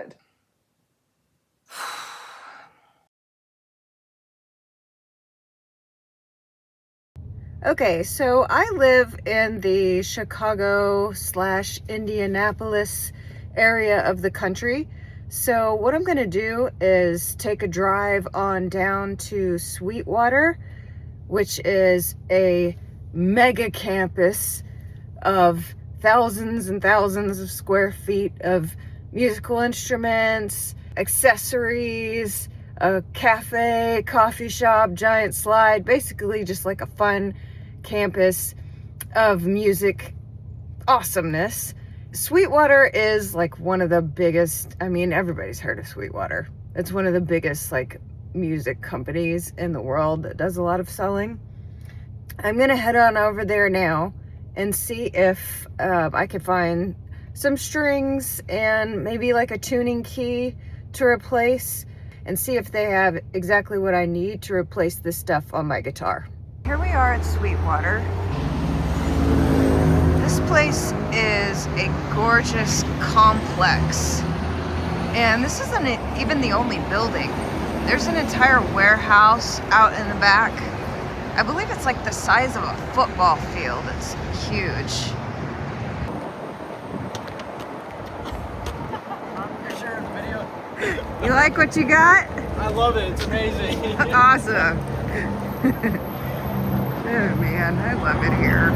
God. Okay, so I live in the Chicago/Indianapolis area of the country. So what I'm gonna do is take a drive on down to Sweetwater, which is a mega campus of thousands and thousands of square feet of musical instruments, accessories, a cafe, coffee shop, giant slide, basically just like a fun campus of music awesomeness. Sweetwater is like one of the biggest, I mean, everybody's heard of Sweetwater. It's one of the biggest like music companies in the world that does a lot of selling. I'm gonna head on over there now and see if I can find some strings and maybe like a tuning key to replace, and see if they have exactly what I need to replace this stuff on my guitar. Here we are at Sweetwater. This place is a gorgeous complex, and this isn't even the only building. There's an entire warehouse out in the back. I believe it's like the size of a football field. It's huge. You like what you got? I love it. It's amazing. Awesome. Oh man, I love it here.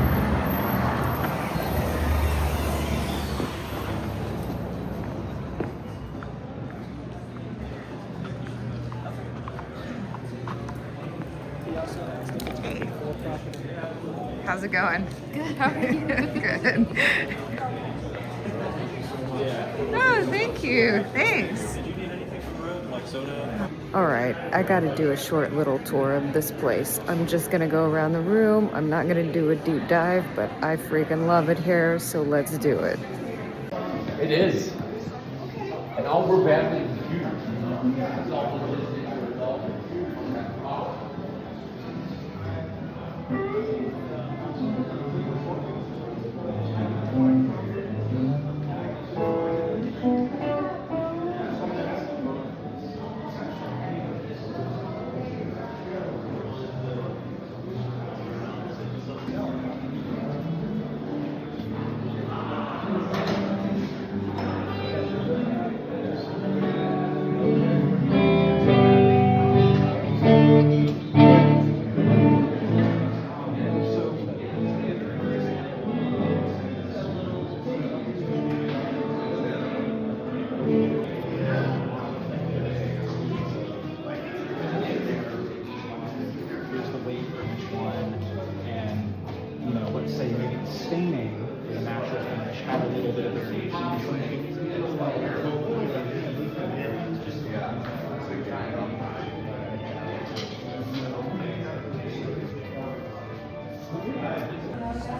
Hey. How's it going? Good, how are you? Good. Oh, thank you. Thanks. All right, I gotta do a short little tour of this place. I'm just gonna go around the room. I'm not gonna do a deep dive, but I freaking love it here, so let's do it. It is. And all we're battling is computers. Say maybe the staining the natural finish had a little bit of variation.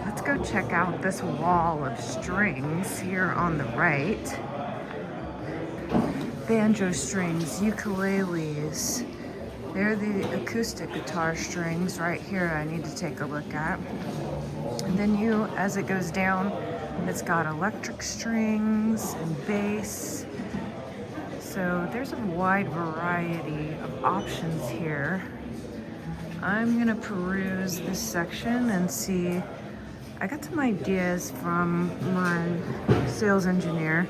Let's go check out this wall of strings here on the right. Banjo strings, ukuleles. They're the acoustic guitar strings right here I need to take a look at. And then as it goes down, it's got electric strings and bass. So there's a wide variety of options here. I'm gonna peruse this section and see. I got some ideas from my sales engineer.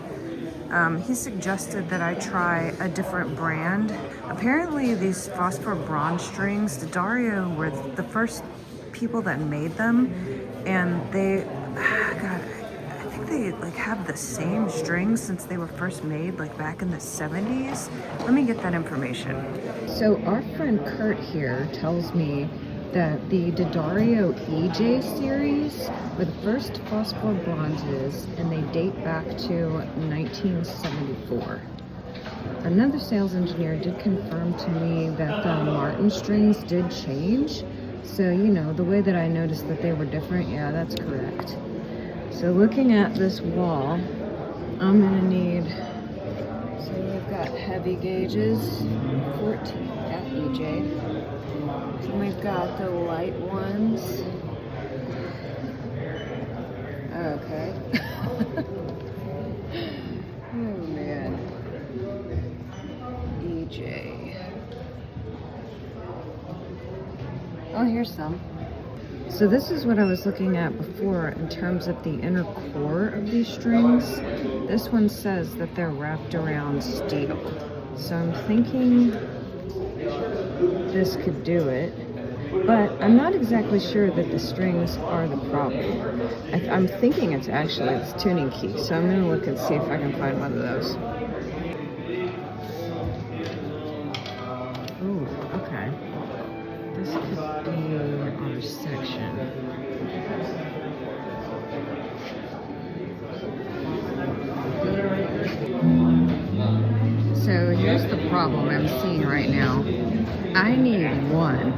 He suggested that I try a different brand. Apparently these phosphor bronze strings, Thadieus were the first people that made them, and they, God, I think they like have the same strings since they were first made, like back in the 70s. Let me get that information. So our friend Kurt here tells me that the Thadieus EJ series were the first phosphor bronzes, and they date back to 1974. Another sales engineer did confirm to me that the Martin strings did change. So, you know, the way that I noticed that they were different, yeah, that's correct. So looking at this wall, I'm gonna need, so we've got heavy gauges, 14 at EJ. And we've got the light ones. Okay. Oh man. here's some. So this is what I was looking at before in terms of the inner core of these strings. This one says that they're wrapped around steel. So I'm thinking this could do it, but I'm not exactly sure that the strings are the problem. I'm thinking it's actually its tuning key, so I'm going to look and see if I can find one of those. Ooh, okay. This could be our section. So here's the problem I'm seeing right now. I need one.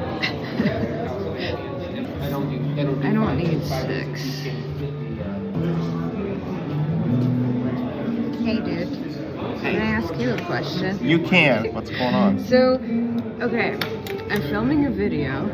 I don't need 6. Hey dude, can I ask you a question? You can. What's going on? So, okay, I'm filming a video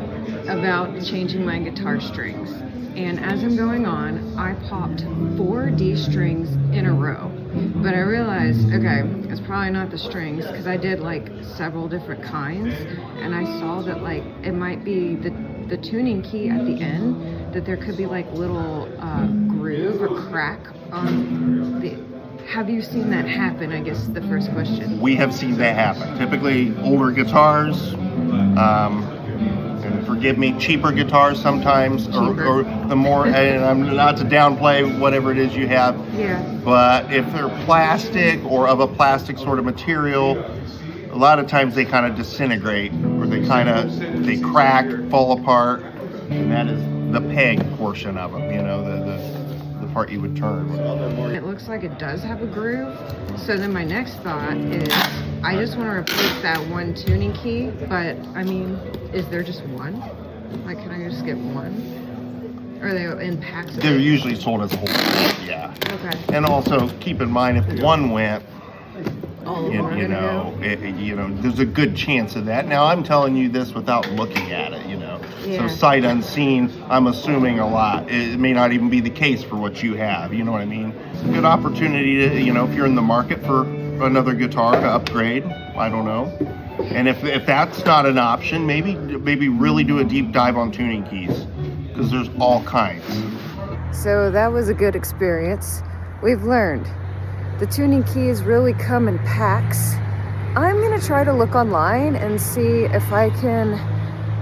about changing my guitar strings. And as I'm going on, I popped 4 D strings in a row. But I realized, okay, it's probably not the strings, because I did like several different kinds, and I saw that like it might be the tuning key at the end, that there could be like little groove or crack on the... Have you seen that happen, I guess is the first question. We have seen that happen. Typically older guitars, and forgive me, cheaper guitars sometimes, or the more, and I'm not to downplay whatever it is you have, yeah. But if they're plastic or of a plastic sort of material, a lot of times they kind of disintegrate, or they crack, fall apart, and that is the peg portion of them, you know, the part you would turn. It looks like it does have a groove. So then my next thought is, I just want to replace that one tuning key, but I mean, is there just one? Like, can I just get one? Or are they in packs? They're usually sold as a whole set, yeah. Okay. And also keep in mind, if one went, All of them are you know, there's a good chance of that. Now I'm telling you this without looking at it, you know. Yeah. So sight unseen, I'm assuming a lot. It may not even be the case for what you have, you know what I mean? It's a good opportunity to, you know, if you're in the market for another guitar to upgrade, I don't know. And if that's not an option, maybe really do a deep dive on tuning keys, because there's all kinds. So that was a good experience. We've learned the tuning keys really come in packs. I'm gonna try to look online and see if I can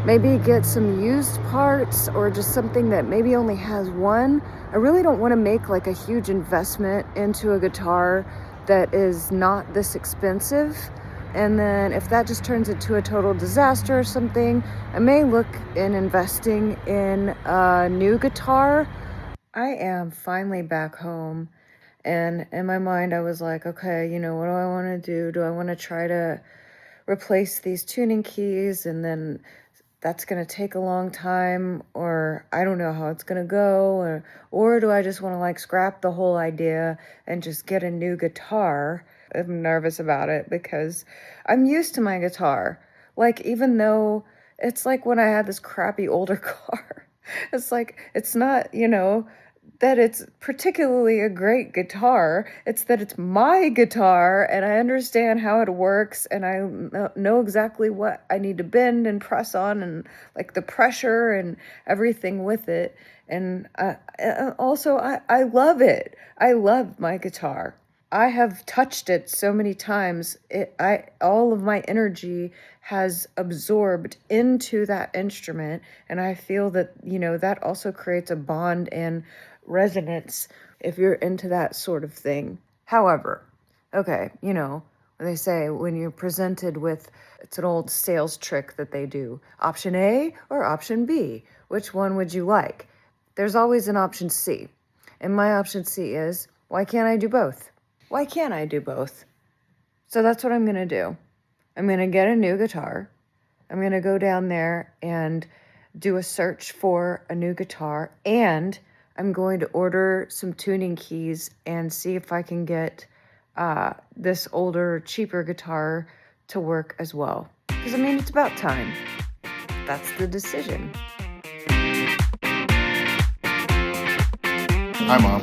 maybe get some used parts, or just something that maybe only has one. I really don't want to make like a huge investment into a guitar that is not this expensive. And then if that just turns into a total disaster or something, I may look in investing in a new guitar. I am finally back home, and in my mind I was like, okay, you know, what do I want to do? Do I want to try to replace these tuning keys, and then that's going to take a long time, or I don't know how it's going to go, or do I just want to like scrap the whole idea and just get a new guitar? I'm nervous about it because I'm used to my guitar. Like, even though it's like when I had this crappy older car, it's like, it's not, you know, that it's particularly a great guitar. It's that it's my guitar, and I understand how it works, and I know exactly what I need to bend and press on, and like the pressure and everything with it. And also, I love it. I love my guitar. I have touched it so many times. All of my energy has absorbed into that instrument, and I feel that, you know, that also creates a bond and resonance if you're into that sort of thing. However, okay, you know, they say when you're presented with, it's an old sales trick that they do, option A or option B, which one would you like? There's always an option C. And my option C is, why can't I do both? Why can't I do both? So that's what I'm going to do. I'm going to get a new guitar. I'm going to go down there and do a search for a new guitar, and I'm going to order some tuning keys and see if I can get this older, cheaper guitar to work as well. Because, I mean, it's about time. That's the decision. Hi, Mom.